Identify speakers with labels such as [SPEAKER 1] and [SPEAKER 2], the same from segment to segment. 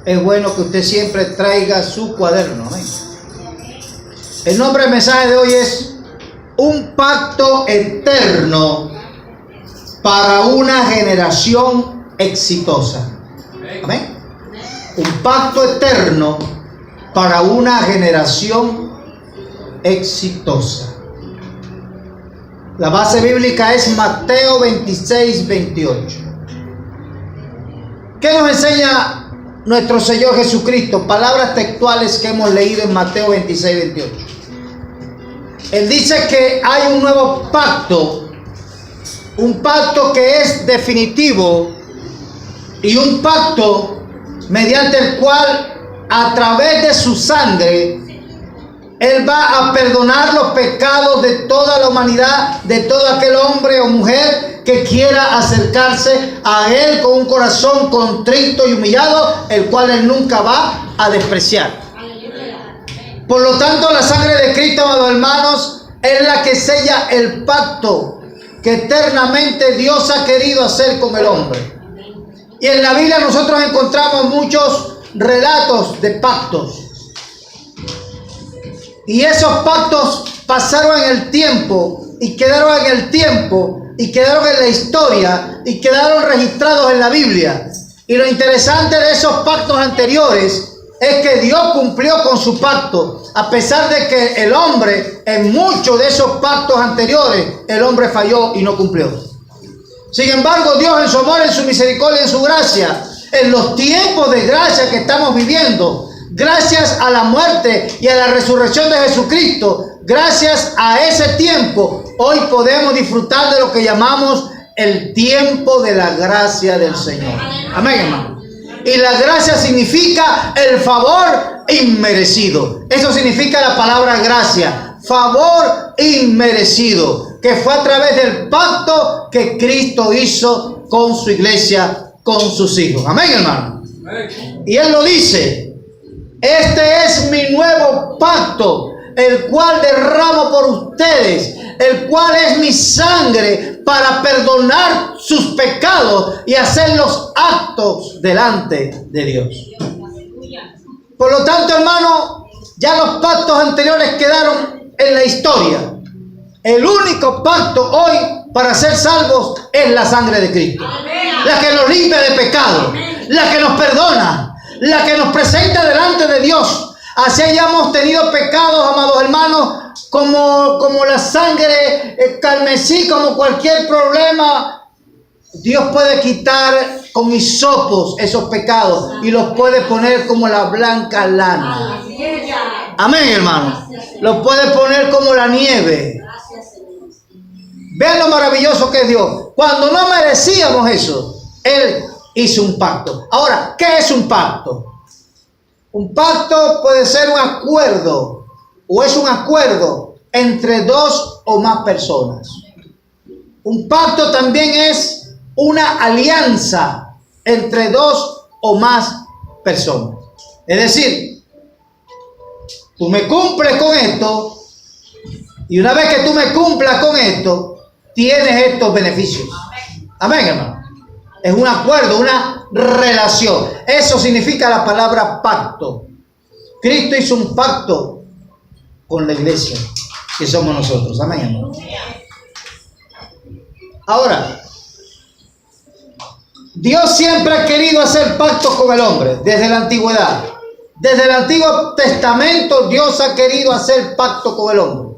[SPEAKER 1] es bueno que usted siempre traiga su cuaderno. Amén. El nombre del mensaje de hoy es un pacto eterno para una generación exitosa. Amén. Un pacto eterno para una generación exitosa. La base bíblica es Mateo 26, 28. ¿Qué nos enseña nuestro Señor Jesucristo? Palabras textuales que hemos leído en Mateo 26, 28. Él dice que hay un nuevo pacto, un pacto que es definitivo y un pacto mediante el cual a través de su sangre Él va a perdonar los pecados de toda la humanidad, de todo aquel hombre o mujer que quiera acercarse a Él con un corazón contrito y humillado, el cual Él nunca va a despreciar. Por lo tanto, la sangre de Cristo, amados hermanos, es la que sella el pacto que eternamente Dios ha querido hacer con el hombre. Y en la Biblia nosotros encontramos muchos relatos de pactos. Y esos pactos pasaron en el tiempo y quedaron en el tiempo y quedaron en la historia y quedaron registrados en la Biblia. Y lo interesante de esos pactos anteriores es que Dios cumplió con su pacto, a pesar de que el hombre, en muchos de esos pactos anteriores, el hombre falló y no cumplió. Sin embargo, Dios en su amor, en su misericordia, en su gracia, en los tiempos de gracia que estamos viviendo, gracias a la muerte y a la resurrección de Jesucristo, gracias a ese tiempo, hoy podemos disfrutar de lo que llamamos el tiempo de la gracia del Señor. Amén, hermano. Y la gracia significa el favor inmerecido. Eso significa la palabra gracia. Favor inmerecido. Que fue a través del pacto que Cristo hizo con su iglesia, con sus hijos. Amén, hermano. Y Él lo dice. Este es mi nuevo pacto, el cual derramo por ustedes, el cual es mi sangre para perdonar sus pecados y hacer los actos delante de Dios. Por lo tanto, hermano, ya los pactos anteriores quedaron en la historia. El único pacto hoy para ser salvos es la sangre de Cristo. La que nos limpia de pecado, la que nos perdona, la que nos presenta delante de Dios. Así hayamos tenido pecados, amados hermanos, como la sangre carmesí, como cualquier problema, Dios puede quitar con hisopos esos pecados y los puede poner como la blanca lana. Amén, hermano. Los puede poner como la nieve. Vean lo maravilloso que es Dios. Cuando no merecíamos eso, Él hizo un pacto. Ahora, ¿qué es un pacto? Un pacto puede ser un acuerdo o es un acuerdo entre dos o más personas. Un pacto también es una alianza entre dos o más personas. Es decir, tú me cumples con esto y una vez que tú me cumplas con esto, tienes estos beneficios. Amén, hermano. Es un acuerdo, una relación. Eso significa la palabra pacto. Cristo hizo un pacto con la iglesia, que somos nosotros. Amén, hermano. Ahora, Dios siempre ha querido hacer pactos con el hombre, desde la antigüedad. Desde el Antiguo Testamento, Dios ha querido hacer pacto con el hombre.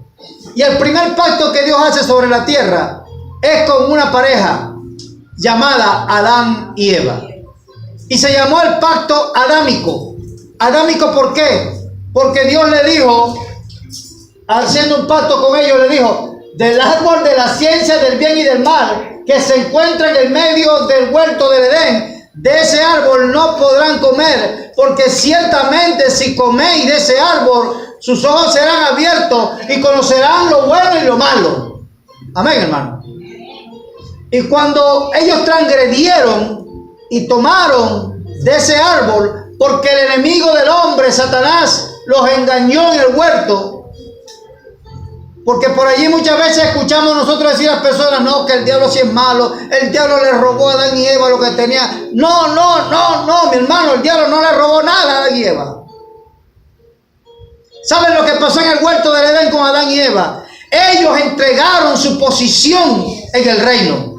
[SPEAKER 1] Y el primer pacto que Dios hace sobre la tierra es con una pareja llamada Adán y Eva. Y se llamó el pacto adámico. ¿Adámico por qué? Porque Dios le dijo, haciendo un pacto con ellos, le dijo, del árbol de la ciencia del bien y del mal, que se encuentra en el medio del huerto del Edén, de ese árbol no podrán comer, porque ciertamente si coméis de ese árbol, sus ojos serán abiertos y conocerán lo bueno y lo malo. Amén, hermano. Y cuando ellos transgredieron y tomaron de ese árbol, porque el enemigo del hombre, Satanás, los engañó en el huerto, Porque por allí muchas veces escuchamos nosotros decir a las personas, no, que el diablo sí es malo, el diablo le robó a Adán y Eva lo que tenía. No, mi hermano, el diablo no le robó nada a Adán y Eva. ¿Saben lo que pasó en el huerto del Edén con Adán y Eva? Ellos entregaron su posición en el reino.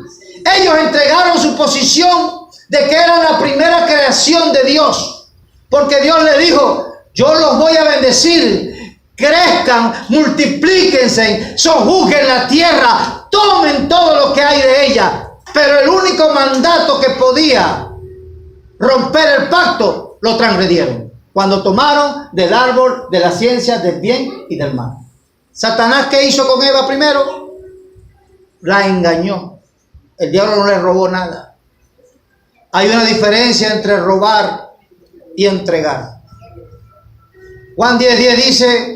[SPEAKER 1] Ellos entregaron su posición de que eran la primera creación de Dios. Porque Dios le dijo, yo los voy a bendecir, crezcan, multiplíquense, sojuzguen la tierra, tomen todo lo que hay de ella. Pero el único mandato que podía romper el pacto, lo transgredieron. Cuando tomaron del árbol de la ciencia del bien y del mal. ¿Satanás qué hizo con Eva primero? La engañó. El diablo no le robó nada. Hay una diferencia entre robar y entregar. Juan 10:10 dice,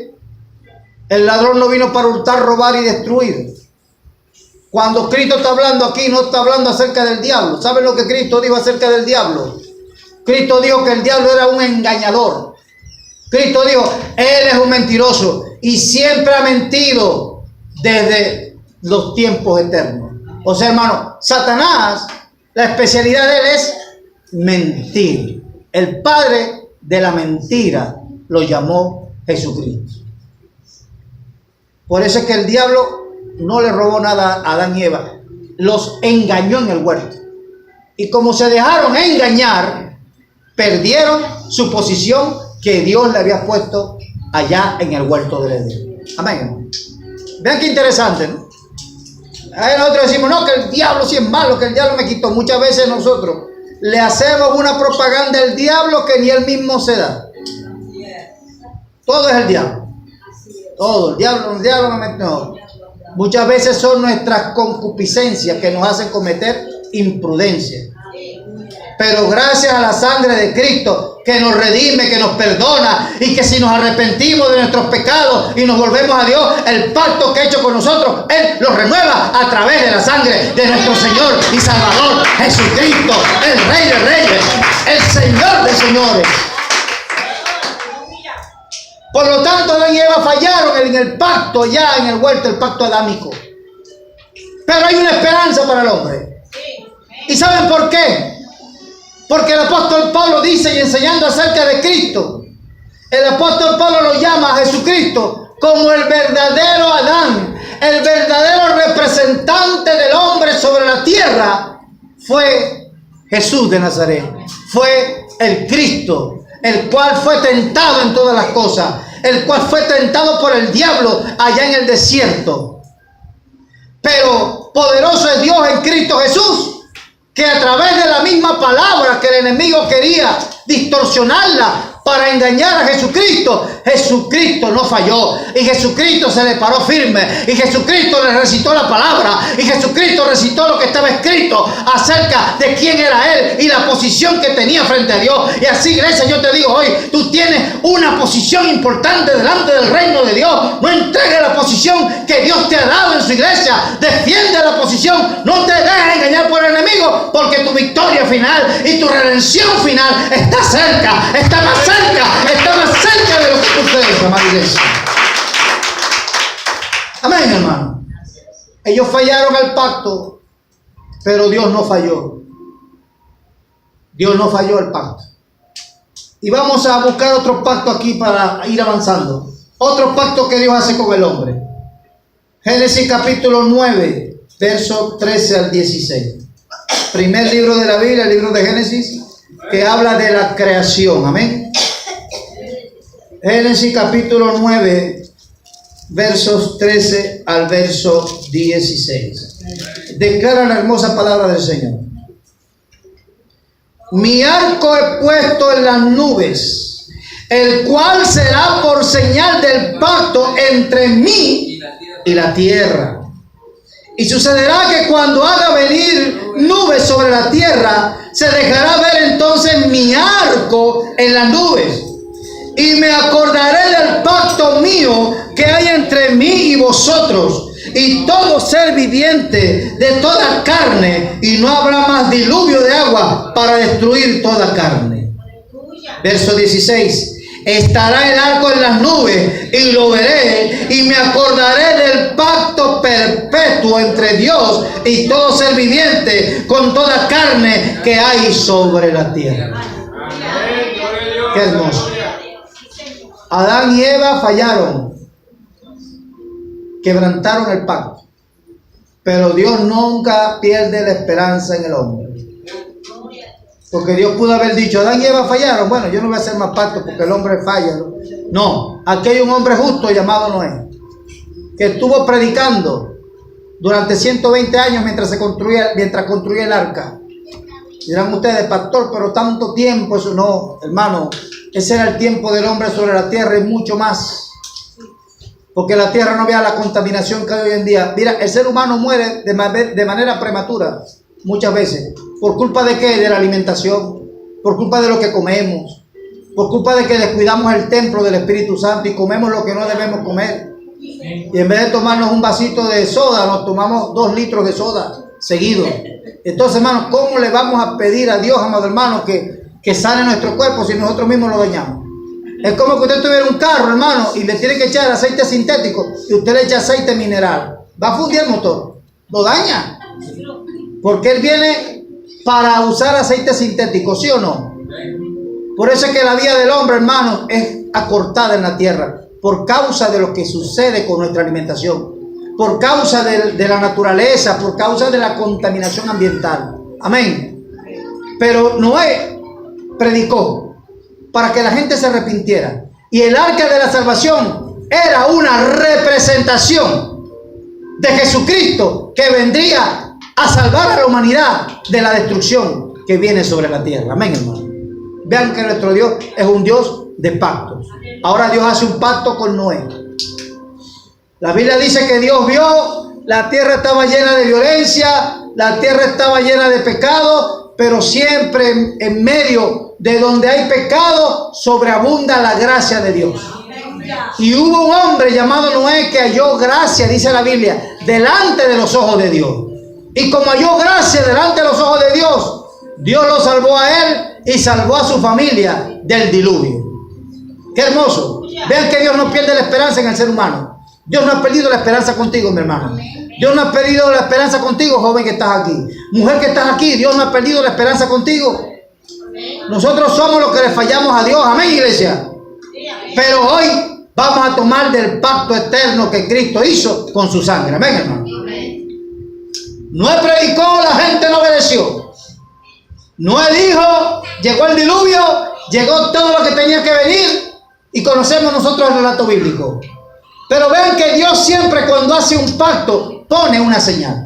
[SPEAKER 1] el ladrón no vino para hurtar, robar y destruir. Cuando Cristo está hablando aquí, no está hablando acerca del diablo. ¿Saben lo que Cristo dijo acerca del diablo? Cristo dijo que el diablo era un engañador. Cristo dijo, él es un mentiroso y siempre ha mentido desde los tiempos eternos. O sea, hermano, Satanás, la especialidad de él es mentir. El padre de la mentira lo llamó Jesucristo. Por eso es que el diablo no le robó nada a Adán y Eva. Los engañó en el huerto. Y como se dejaron engañar, perdieron su posición que Dios le había puesto allá en el huerto del Edén. Amén. Vean qué interesante, ¿no? Ahí nosotros decimos, no, que el diablo sí es malo, que el diablo me quitó. Muchas veces nosotros le hacemos una propaganda al diablo que ni él mismo se da. Todo es el diablo. Todo, el diablo no. Muchas veces son nuestras concupiscencias que nos hacen cometer imprudencia. Pero gracias a la sangre de Cristo que nos redime, que nos perdona y que si nos arrepentimos de nuestros pecados y nos volvemos a Dios, el pacto que ha hecho con nosotros, Él lo renueva a través de la sangre de nuestro Señor y Salvador Jesucristo, el Rey de Reyes, el Señor de Señores. Por lo tanto, Adán y Eva fallaron en el pacto ya en el huerto, el pacto adámico. Pero hay una esperanza para el hombre. ¿Y saben por qué? Porque el apóstol Pablo dice, y enseñando acerca de Cristo, el apóstol Pablo lo llama a Jesucristo como el verdadero Adán, el verdadero representante del hombre sobre la tierra. Fue Jesús de Nazaret, fue el Cristo, el cual fue tentado en todas las cosas, el cual fue tentado por el diablo allá en el desierto. Pero poderoso es Dios en Cristo Jesús, que a través de la misma palabra que el enemigo quería distorsionarla para engañar a Jesucristo, Jesucristo no falló y Jesucristo se le paró firme y Jesucristo le recitó la palabra y Jesucristo recitó lo que estaba escrito acerca de quién era Él y la posición que tenía frente a Dios. Y así, iglesia, yo te digo hoy, tú tienes una posición importante delante del reino de Dios. No entregues la posición que Dios te ha dado en su iglesia. Defiende la posición, no te dejes engañar por el enemigo, porque tu victoria final y tu redención final está cerca, está más cerca de lo que tú crees, amada iglesia. Amén, hermano. Ellos fallaron al pacto, pero Dios no falló. Dios no falló el pacto. Y vamos a buscar otro pacto aquí para ir avanzando. Otro pacto que Dios hace con el hombre. Génesis capítulo 9, versos 13 al 16. Primer libro de la Biblia, el libro de Génesis, que habla de la creación. Amén. Génesis capítulo 9, versos 13 al verso 16. Declara la hermosa palabra del Señor. Mi arco he puesto en las nubes, el cual será por señal del pacto entre mí y la tierra. Y sucederá que cuando haga venir nubes sobre la tierra, se dejará ver entonces mi arco en las nubes. Y me acordaré del pacto mío que hay entre mí y vosotros y todo ser viviente de toda carne, y no habrá más diluvio de agua para destruir toda carne. Verso 16. Estará el arco en las nubes y lo veré y me acordaré del pacto perpetuo entre Dios y todo ser viviente con toda carne que hay sobre la tierra. Qué hermoso. Adán y Eva fallaron, quebrantaron el pacto, pero Dios nunca pierde la esperanza en el hombre. Porque Dios pudo haber dicho, Adán y Eva fallaron, bueno, yo no voy a hacer más pacto porque el hombre falla. No, aquí hay un hombre justo llamado Noé, que estuvo predicando durante 120 años mientras construía el arca. Dirán ustedes, pastor, pero tanto tiempo, eso no, hermano, ese era el tiempo del hombre sobre la tierra y mucho más. Porque la tierra no vea la contaminación que hay hoy en día. Mira, el ser humano muere de manera prematura muchas veces. ¿Por culpa de qué? De la alimentación, por culpa de lo que comemos, por culpa de que descuidamos el templo del Espíritu Santo y comemos lo que no debemos comer. Y en vez de tomarnos un vasito de soda, nos tomamos 2 litros de soda seguido. Entonces, hermano, ¿cómo le vamos a pedir a Dios, amado hermano, que sane nuestro cuerpo si nosotros mismos lo dañamos? Es como que usted tuviera un carro, hermano, y le tiene que echar aceite sintético y usted le echa aceite mineral. Va a fundir el motor, lo daña. Porque él viene para usar aceite sintético, ¿sí o no? Por eso es que la vida del hombre, hermano, es acortada en la tierra, por causa de lo que sucede con nuestra alimentación, por causa de la naturaleza, por causa de la contaminación ambiental. Amén. Pero Noé predicó para que la gente se arrepintiera. Y el arca de la salvación era una representación de Jesucristo que vendría a salvar a la humanidad de la destrucción que viene sobre la tierra. Amén, hermano. Vean que nuestro Dios es un Dios de pactos. Ahora Dios hace un pacto con Noé. La Biblia dice que Dios vio, la tierra estaba llena de violencia, la tierra estaba llena de pecado, pero siempre en medio de donde hay pecado sobreabunda la gracia de Dios. Y hubo un hombre llamado Noé que halló gracia, dice la Biblia, delante de los ojos de Dios. Y como halló gracia delante de los ojos de Dios, Dios lo salvó a él y salvó a su familia del diluvio. Qué hermoso. Vean que Dios no pierde la esperanza en el ser humano. Dios no ha perdido la esperanza contigo, mi hermano. Dios no ha perdido la esperanza contigo, joven que estás aquí. Mujer que estás aquí, Dios no ha perdido la esperanza contigo. Nosotros somos los que le fallamos a Dios. Amén, iglesia. Pero hoy vamos a tomar del pacto eterno que Cristo hizo con su sangre. Amén, hermano. Noé predicó, la gente no obedeció. Noé dijo, llegó el diluvio, llegó todo lo que tenía que venir y conocemos nosotros el relato bíblico. Pero vean que Dios siempre cuando hace un pacto pone una señal.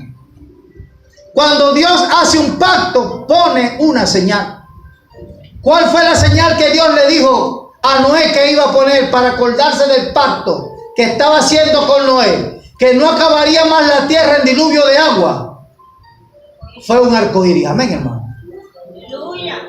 [SPEAKER 1] Cuando Dios hace un pacto pone una señal. ¿Cuál fue la señal que Dios le dijo a Noé que iba a poner para acordarse del pacto que estaba haciendo con Noé? Que no acabaría más la tierra en diluvio de agua. Fue un arcoíris. Amén, hermano.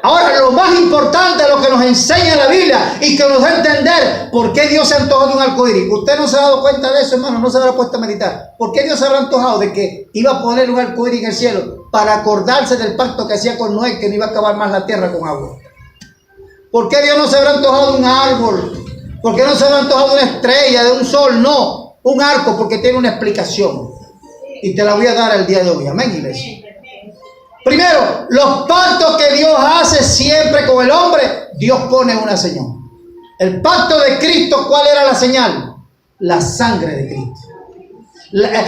[SPEAKER 1] Ahora, lo más importante, lo que nos enseña la Biblia y que nos da a entender por qué Dios se antojó de un arcoíris. Usted no se ha dado cuenta de eso, hermano, no se habrá puesto a meditar. ¿Por qué Dios se habrá antojado de que iba a poner un arcoíris en el cielo? Para acordarse del pacto que hacía con Noé, que no iba a acabar más la tierra con agua. ¿Por qué Dios no se habrá antojado de un árbol? ¿Por qué no se habrá antojado de una estrella, de un sol? No, un arco, porque tiene una explicación. Y te la voy a dar el día de hoy. Amén, iglesia. Primero, los pactos que Dios hace siempre con el hombre, Dios pone una señal. El pacto de Cristo, ¿cuál era la señal? La sangre de Cristo.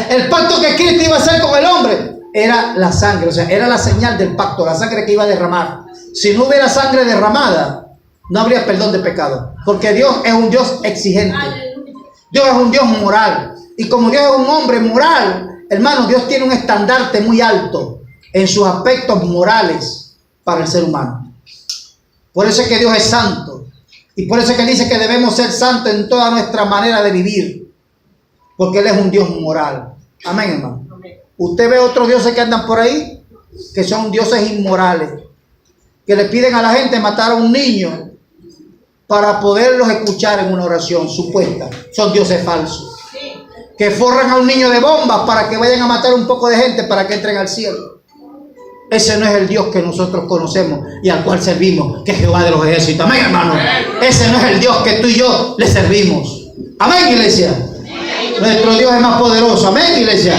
[SPEAKER 1] El pacto que Cristo iba a hacer con el hombre era la sangre, o sea, era la señal del pacto, la sangre que iba a derramar. Si no hubiera sangre derramada, no habría perdón de pecado, porque Dios es un Dios exigente. Dios es un Dios moral. Y como Dios es un hombre moral, hermano, Dios tiene un estandarte muy alto en sus aspectos morales para el ser humano. Por eso es que Dios es santo. Y por eso es que Él dice que debemos ser santos en toda nuestra manera de vivir. Porque Él es un Dios moral. Amén, hermano. Usted ve otros dioses que andan por ahí, que son dioses inmorales, que le piden a la gente matar a un niño para poderlos escuchar en una oración supuesta. Son dioses falsos. Que forran a un niño de bombas para que vayan a matar un poco de gente para que entren al cielo. Ese no es el Dios que nosotros conocemos y al cual servimos, que es Jehová de los ejércitos. Amén, hermano. Ese no es el Dios que tú y yo le servimos. Amén, iglesia. Nuestro Dios es más poderoso. Amén, iglesia.